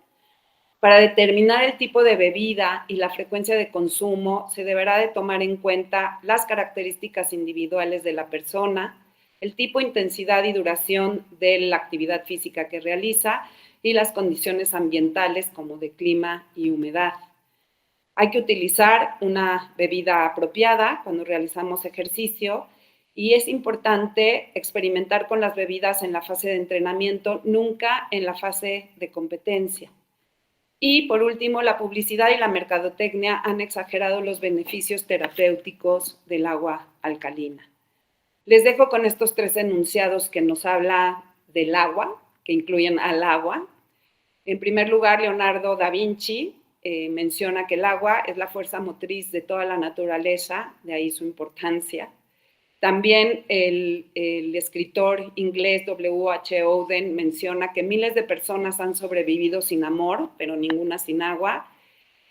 Para determinar el tipo de bebida y la frecuencia de consumo, se deberá de tomar en cuenta las características individuales de la persona, el tipo, intensidad y duración de la actividad física que realiza y las condiciones ambientales como de clima y humedad. Hay que utilizar una bebida apropiada cuando realizamos ejercicio y es importante experimentar con las bebidas en la fase de entrenamiento, nunca en la fase de competencia. Y por último, la publicidad y la mercadotecnia han exagerado los beneficios terapéuticos del agua alcalina. Les dejo con estos 3 enunciados que nos habla del agua, que incluyen al agua. En primer lugar, Leonardo da Vinci menciona que el agua es la fuerza motriz de toda la naturaleza, de ahí su importancia. También el escritor inglés W.H. Auden menciona que miles de personas han sobrevivido sin amor, pero ninguna sin agua.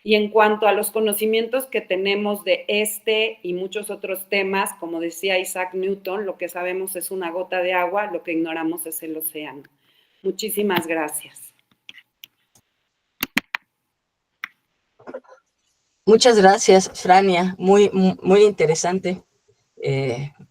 Y en cuanto a los conocimientos que tenemos de este y muchos otros temas, como decía Isaac Newton, lo que sabemos es una gota de agua, lo que ignoramos es el océano. Muchísimas gracias. Muchas gracias, Frania. Muy interesante,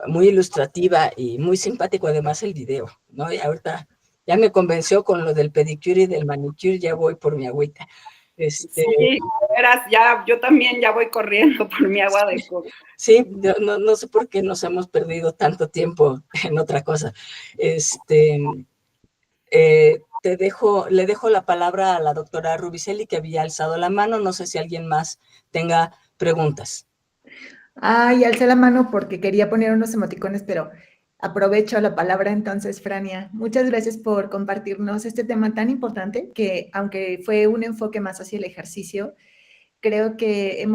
muy ilustrativa y muy simpático además el video, ¿no? Y ahorita ya me convenció con lo del pedicure y del manicure, ya voy por mi agüita. Sí, verás, ya, yo también ya voy corriendo por mi agua de coco. Sí, no sé por qué nos hemos perdido tanto tiempo en otra cosa. Le dejo la palabra a la doctora Rubicelli, que había alzado la mano. No sé si alguien más tenga preguntas. Ay, alcé la mano porque quería poner unos emoticones, pero aprovecho la palabra entonces, Frania. Muchas gracias por compartirnos este tema tan importante que, aunque fue un enfoque más hacia el ejercicio, creo que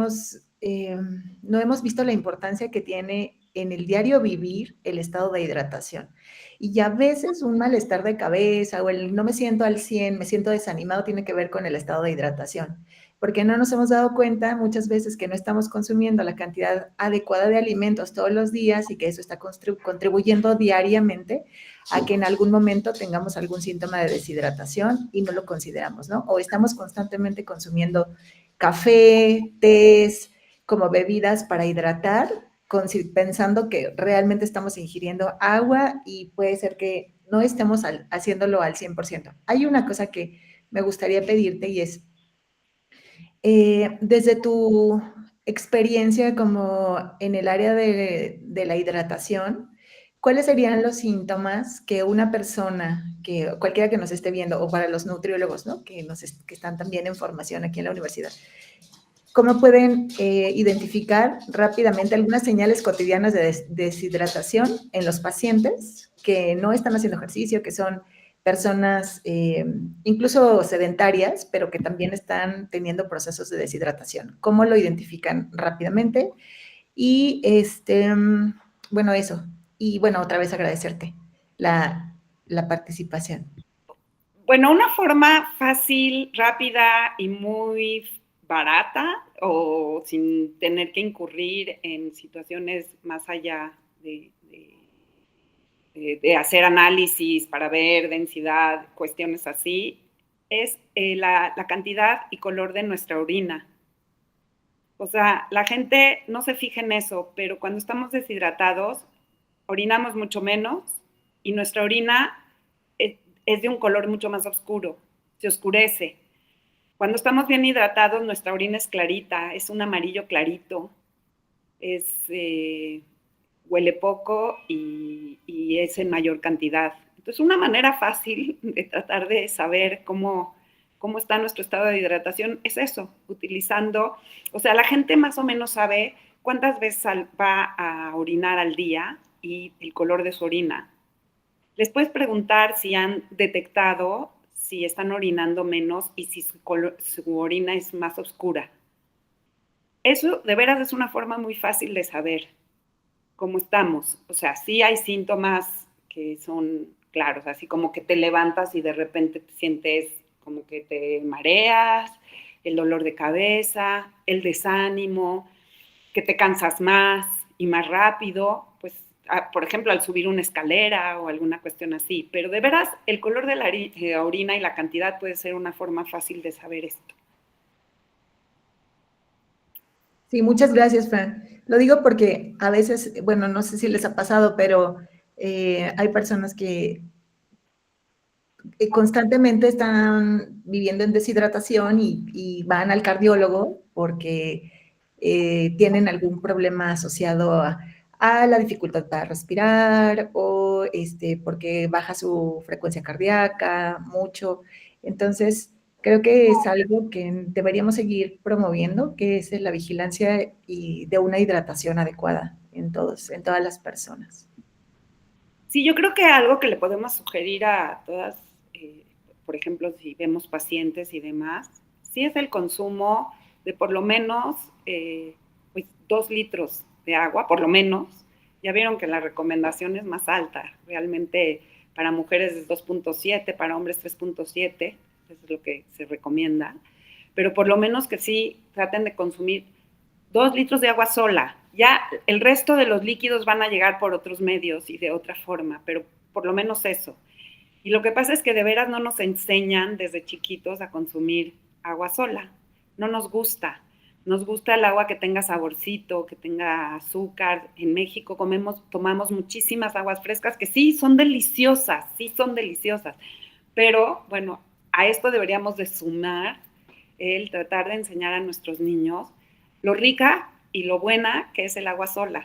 no hemos visto la importancia que tiene en el diario vivir el estado de hidratación. Y a veces un malestar de cabeza o el no me siento al 100, me siento desanimado, tiene que ver con el estado de hidratación. Porque no nos hemos dado cuenta muchas veces que no estamos consumiendo la cantidad adecuada de alimentos todos los días y que eso está contribuyendo diariamente a que en algún momento tengamos algún síntoma de deshidratación y no lo consideramos, ¿no? O estamos constantemente consumiendo café, tés, como bebidas para hidratar, pensando que realmente estamos ingiriendo agua y puede ser que no estemos haciéndolo al 100%. Hay una cosa que me gustaría pedirte y es, desde tu experiencia como en el área de la hidratación, ¿cuáles serían los síntomas que una persona, que cualquiera que nos esté viendo, o para los nutriólogos, ¿no? que están también en formación aquí en la universidad, cómo pueden identificar rápidamente algunas señales cotidianas de deshidratación en los pacientes que no están haciendo ejercicio, que son personas incluso sedentarias, pero que también están teniendo procesos de deshidratación? ¿Cómo lo identifican rápidamente? Y bueno, eso. Y bueno, otra vez agradecerte la participación. Bueno, una forma fácil, rápida y muy barata, o sin tener que incurrir en situaciones más allá de hacer análisis para ver densidad, cuestiones así, es la cantidad y color de nuestra orina. O sea, la gente no se fija en eso, pero cuando estamos deshidratados, orinamos mucho menos y nuestra orina es de un color mucho más oscuro, se oscurece. Cuando estamos bien hidratados, nuestra orina es clarita, es un amarillo clarito, huele poco y es en mayor cantidad. Entonces, una manera fácil de tratar de saber cómo está nuestro estado de hidratación es eso, utilizando, o sea, la gente más o menos sabe cuántas veces va a orinar al día y el color de su orina. Les puedes preguntar si han detectado si están orinando menos y si su orina es más oscura. Eso de veras es una forma muy fácil de saber cómo estamos. O sea, sí hay síntomas que son claros, así como que te levantas y de repente te sientes como que te mareas, el dolor de cabeza, el desánimo, que te cansas más y más rápido, pues, por ejemplo, al subir una escalera o alguna cuestión así. Pero de veras, el color de la orina y la cantidad puede ser una forma fácil de saber esto. Sí, muchas gracias, Fran. Lo digo porque a veces, bueno, no sé si les ha pasado, pero hay personas que constantemente están viviendo en deshidratación y van al cardiólogo porque tienen algún problema asociado a la dificultad para respirar o porque baja su frecuencia cardíaca mucho. Entonces, creo que es algo que deberíamos seguir promoviendo, que es la vigilancia y de una hidratación adecuada en todas las personas. Sí, yo creo que algo que le podemos sugerir a todas, por ejemplo, si vemos pacientes y demás, sí es el consumo de por lo menos pues 2 litros de agua, por lo menos. Ya vieron que la recomendación es más alta. Realmente para mujeres es 2.7, para hombres 3.7, eso es lo que se recomienda. Pero por lo menos que sí traten de consumir 2 litros de agua sola. Ya el resto de los líquidos van a llegar por otros medios y de otra forma, pero por lo menos eso. Y lo que pasa es que de veras no nos enseñan desde chiquitos a consumir agua sola. No nos gusta. Nos gusta el agua que tenga saborcito, que tenga azúcar. En México tomamos muchísimas aguas frescas que sí son deliciosas, Pero bueno, a esto deberíamos de sumar el tratar de enseñar a nuestros niños lo rica y lo buena que es el agua sola.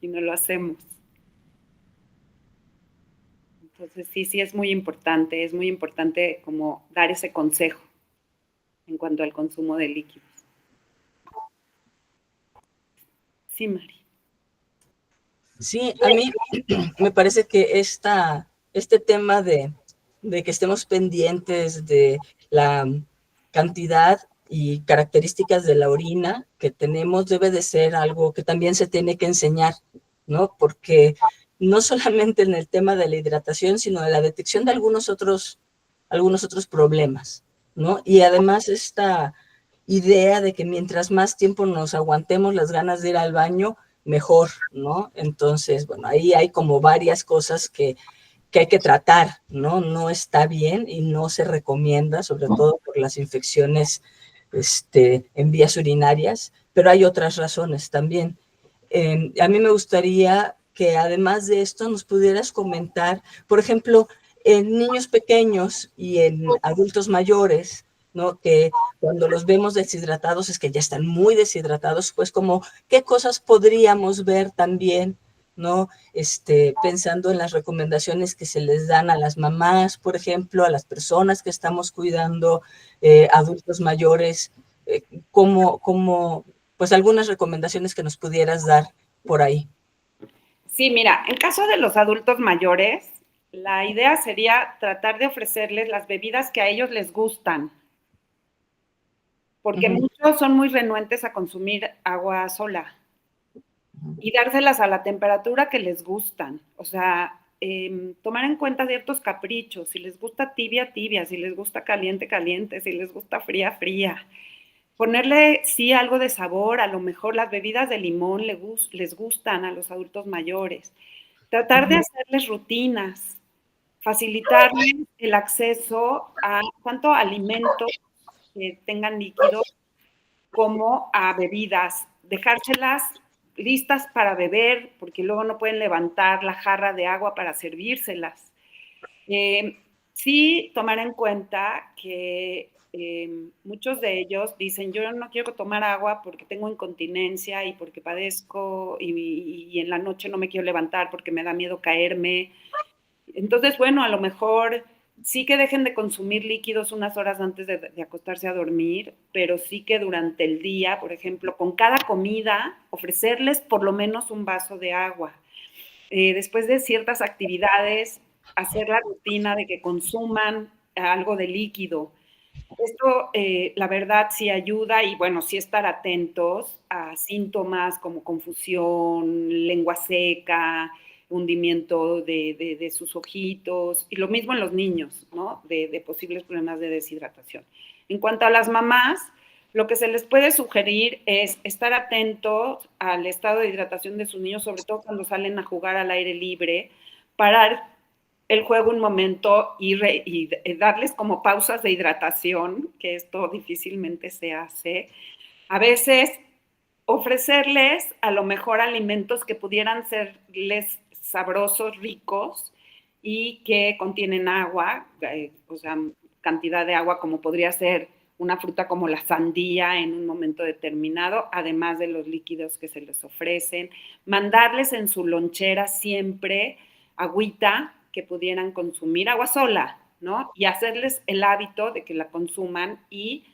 Y no lo hacemos. Entonces sí es muy importante como dar ese consejo en cuanto al consumo de líquidos. Sí, Mari. Sí, a mí me parece que este tema de que estemos pendientes de la cantidad y características de la orina que tenemos debe de ser algo que también se tiene que enseñar, ¿no? Porque no solamente en el tema de la hidratación, sino de la detección de algunos otros problemas, ¿no? Y además esta idea de que mientras más tiempo nos aguantemos las ganas de ir al baño, mejor, ¿no? Entonces, bueno, ahí hay como varias cosas que hay que tratar, ¿no? No está bien y no se recomienda, sobre todo por las infecciones en vías urinarias, pero hay otras razones también. A mí me gustaría que además de esto nos pudieras comentar, por ejemplo, en niños pequeños y en adultos mayores, ¿no? Que cuando los vemos deshidratados es que ya están muy deshidratados, pues como qué cosas podríamos ver también, ¿no? Pensando en las recomendaciones que se les dan a las mamás, por ejemplo, a las personas que estamos cuidando, adultos mayores, pues algunas recomendaciones que nos pudieras dar por ahí. Sí, mira, en caso de los adultos mayores, la idea sería tratar de ofrecerles las bebidas que a ellos les gustan, porque muchos son muy renuentes a consumir agua sola y dárselas a la temperatura que les gustan. O sea, tomar en cuenta ciertos caprichos, si les gusta tibia, tibia, si les gusta caliente, caliente, si les gusta fría, fría. Ponerle, sí, algo de sabor, a lo mejor las bebidas de limón les gustan a los adultos mayores. Tratar de hacerles rutinas, facilitarles el acceso a tanto a alimentos que tengan líquidos como a bebidas, dejárselas listas para beber, porque luego no pueden levantar la jarra de agua para servírselas. Sí, tomar en cuenta que muchos de ellos dicen, yo no quiero tomar agua porque tengo incontinencia y porque padezco y en la noche no me quiero levantar porque me da miedo caerme. Entonces, bueno, a lo mejor sí que dejen de consumir líquidos unas horas antes de acostarse a dormir, pero sí que durante el día, por ejemplo, con cada comida, ofrecerles por lo menos un vaso de agua. Después de ciertas actividades, hacer la rutina de que consuman algo de líquido. Esto, la verdad, sí ayuda y, bueno, sí estar atentos a síntomas como confusión, lengua seca, hundimiento de sus ojitos, y lo mismo en los niños, ¿no? De posibles problemas de deshidratación. En cuanto a las mamás, lo que se les puede sugerir es estar atentos al estado de hidratación de sus niños, sobre todo cuando salen a jugar al aire libre, parar el juego un momento y darles como pausas de hidratación, que esto difícilmente se hace. A veces ofrecerles a lo mejor alimentos que pudieran serles sabrosos, ricos y que contienen agua, o sea, cantidad de agua como podría ser una fruta como la sandía en un momento determinado, además de los líquidos que se les ofrecen. Mandarles en su lonchera siempre agüita que pudieran consumir, agua sola, ¿no? Y hacerles el hábito de que la consuman y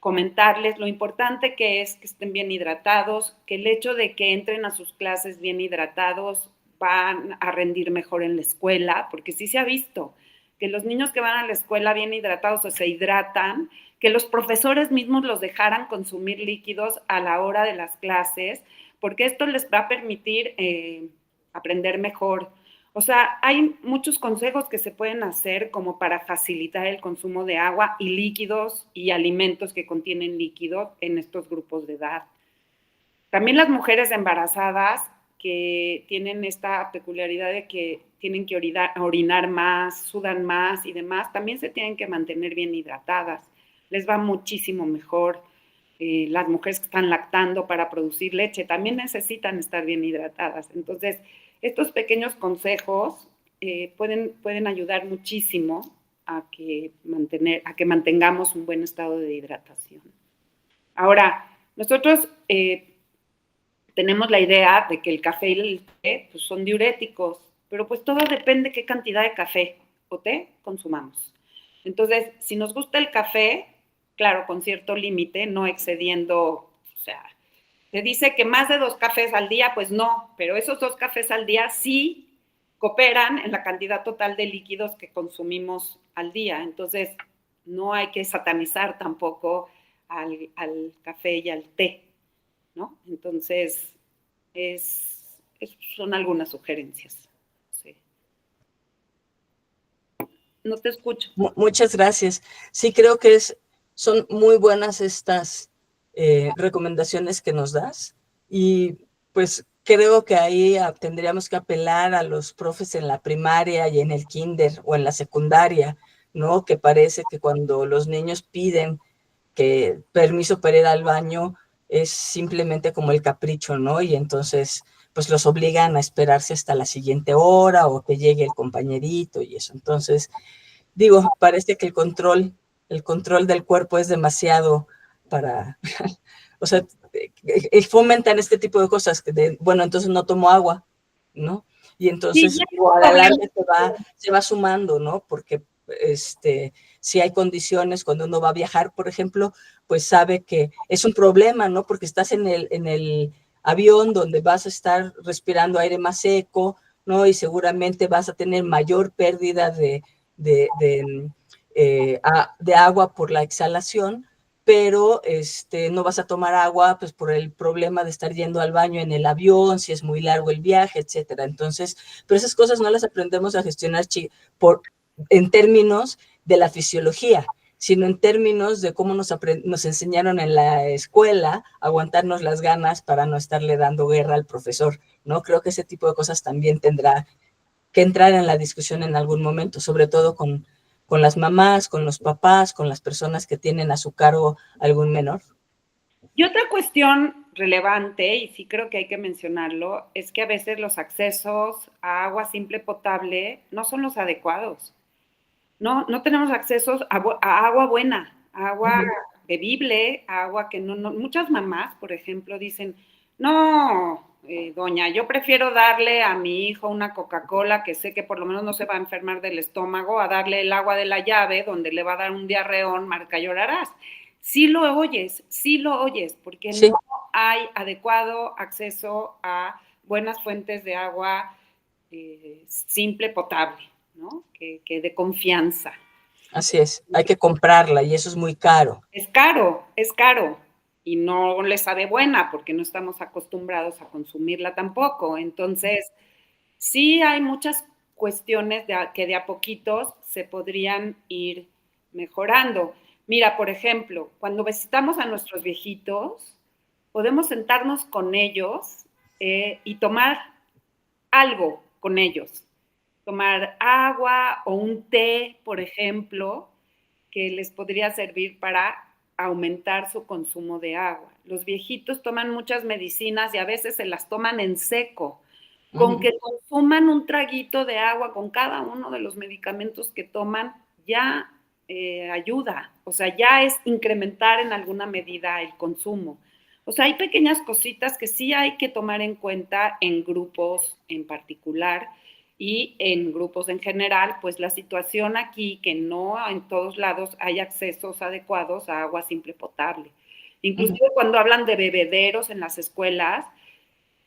comentarles lo importante que es que estén bien hidratados, que el hecho de que entren a sus clases bien hidratados van a rendir mejor en la escuela, porque sí se ha visto que los niños que van a la escuela bien hidratados o se hidratan, que los profesores mismos los dejaran consumir líquidos a la hora de las clases, porque esto les va a permitir aprender mejor. O sea, hay muchos consejos que se pueden hacer como para facilitar el consumo de agua y líquidos y alimentos que contienen líquidos en estos grupos de edad. También las mujeres embarazadas que tienen esta peculiaridad de que tienen que orinar más, sudan más y demás, también se tienen que mantener bien hidratadas. Les va muchísimo mejor. Las mujeres que están lactando para producir leche también necesitan estar bien hidratadas. Entonces, estos pequeños consejos pueden ayudar muchísimo a que mantengamos un buen estado de hidratación. Ahora, nosotros tenemos la idea de que el café y el té pues, son diuréticos, pero pues todo depende de qué cantidad de café o té consumamos. Entonces, si nos gusta el café, claro, con cierto límite, no excediendo, o sea, se dice que más de 2 cafés al día, pues no, pero esos 2 cafés al día sí cooperan en la cantidad total de líquidos que consumimos al día. Entonces, no hay que satanizar tampoco al café y al té, ¿no? Entonces, son algunas sugerencias. Sí. No te escucho. Muchas gracias. Sí, creo que son muy buenas estas recomendaciones que nos das y pues creo que ahí tendríamos que apelar a los profes en la primaria y en el kinder o en la secundaria, ¿no? Que parece que cuando los niños piden que permiso para ir al baño es simplemente como el capricho, ¿no? Y entonces pues los obligan a esperarse hasta la siguiente hora o que llegue el compañerito y eso. Entonces, digo, parece que el control del cuerpo es demasiado para, o sea, fomentan este tipo de cosas, bueno, entonces no tomo agua, ¿no? Y entonces Sí, digo, a la larga se va sumando, ¿no? Porque si hay condiciones cuando uno va a viajar, por ejemplo, pues sabe que es un problema, ¿no? Porque estás en el avión donde vas a estar respirando aire más seco, ¿no? Y seguramente vas a tener mayor pérdida de agua por la exhalación, pero no vas a tomar agua pues por el problema de estar yendo al baño en el avión, si es muy largo el viaje, etcétera. Entonces, pero esas cosas no las aprendemos a gestionar en términos de la fisiología, sino en términos de cómo nos enseñaron en la escuela a aguantarnos las ganas para no estarle dando guerra al profesor, ¿no? Creo que ese tipo de cosas también tendrá que entrar en la discusión en algún momento, sobre todo con las mamás, con los papás, con las personas que tienen a su cargo algún menor. Y otra cuestión relevante, y sí creo que hay que mencionarlo, es que a veces los accesos a agua simple potable no son los adecuados. No tenemos accesos a agua buena, a agua bebible, a agua que no. Muchas mamás, por ejemplo, dicen, no, doña, yo prefiero darle a mi hijo una Coca-Cola que sé que por lo menos no se va a enfermar del estómago, a darle el agua de la llave donde le va a dar un diarreón, marca llorarás. Sí lo oyes, porque Sí. no hay adecuado acceso a buenas fuentes de agua simple, potable, ¿no? Que de confianza. Así es, hay que comprarla y eso es muy caro. Es caro y no le sabe buena porque no estamos acostumbrados a consumirla tampoco. Entonces, sí hay muchas cuestiones que de a poquitos se podrían ir mejorando. Mira, por ejemplo, cuando visitamos a nuestros viejitos, podemos sentarnos con ellos y tomar algo con ellos. Tomar agua o un té, por ejemplo, que les podría servir para aumentar su consumo de agua. Los viejitos toman muchas medicinas y a veces se las toman en seco. Con que consuman un traguito de agua con cada uno de los medicamentos que toman, ya ayuda. O sea, ya es incrementar en alguna medida el consumo. O sea, hay pequeñas cositas que sí hay que tomar en cuenta en grupos en particular y en grupos en general, pues la situación aquí, que no en todos lados hay accesos adecuados a agua simple potable. Inclusive cuando hablan de bebederos en las escuelas,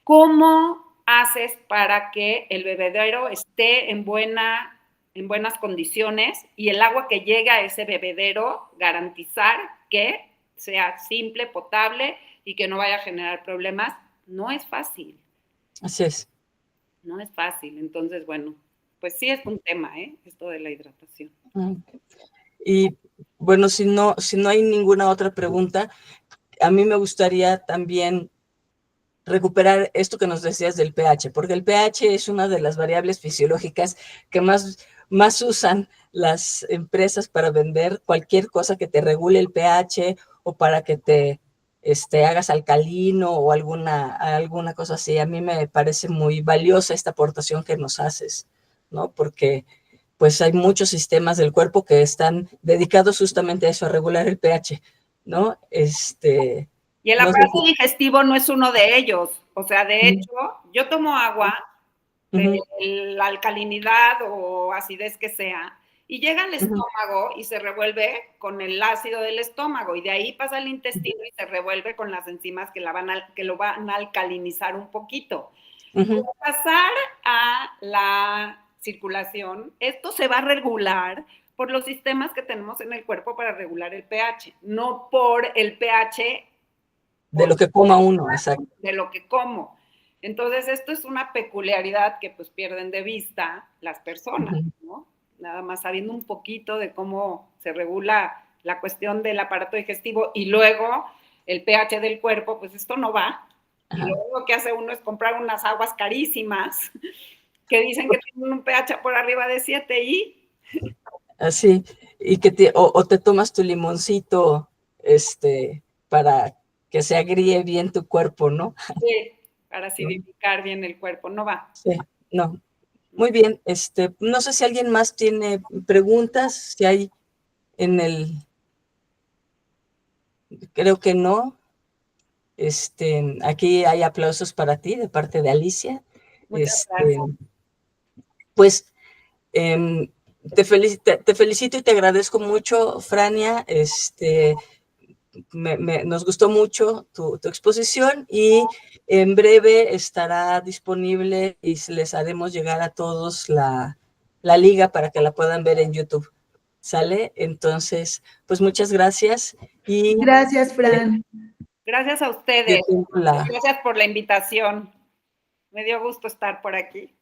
¿cómo haces para que el bebedero esté en buenas condiciones y el agua que llega a ese bebedero garantizar que sea simple, potable y que no vaya a generar problemas? No es fácil. Así es. No es fácil. Entonces, bueno, pues sí es un tema, esto de la hidratación. Y bueno, si no hay ninguna otra pregunta, a mí me gustaría también recuperar esto que nos decías del pH, porque el pH es una de las variables fisiológicas que más usan las empresas para vender cualquier cosa que te regule el pH o para que te hagas alcalino o alguna cosa así. A mí me parece muy valiosa esta aportación que nos haces, ¿no? Porque pues hay muchos sistemas del cuerpo que están dedicados justamente a eso, a regular el pH, ¿no? Y el aparato digestivo no es uno de ellos. O sea, de hecho, yo tomo agua de la alcalinidad o acidez que sea, y llega al estómago y se revuelve con el ácido del estómago, y de ahí pasa al intestino y se revuelve con las enzimas que lo van a alcalinizar un poquito. Al pasar a la circulación, esto se va a regular por los sistemas que tenemos en el cuerpo para regular el pH, no por el pH de lo que coma uno, exacto. De lo que como. Entonces, esto es una peculiaridad que pues pierden de vista las personas, ¿no? Nada más sabiendo un poquito de cómo se regula la cuestión del aparato digestivo y luego el pH del cuerpo, pues esto no va. Y luego lo que hace uno es comprar unas aguas carísimas que dicen que tienen un pH por arriba de 7 y... Así, y que o te tomas tu limoncito para que se agríe bien tu cuerpo, ¿no? Sí, para acidificar bien el cuerpo, no va. Sí, no. Muy bien, no sé si alguien más tiene preguntas, si hay creo que no. Aquí hay aplausos para ti de parte de Alicia. Muchas gracias. Pues te felicito y te agradezco mucho, Frania. Nos gustó mucho tu exposición y en breve estará disponible y les haremos llegar a todos la liga para que la puedan ver en YouTube. ¿Sale? Entonces, pues muchas gracias. Gracias, Fran. Gracias a ustedes. Gracias por la invitación. Me dio gusto estar por aquí.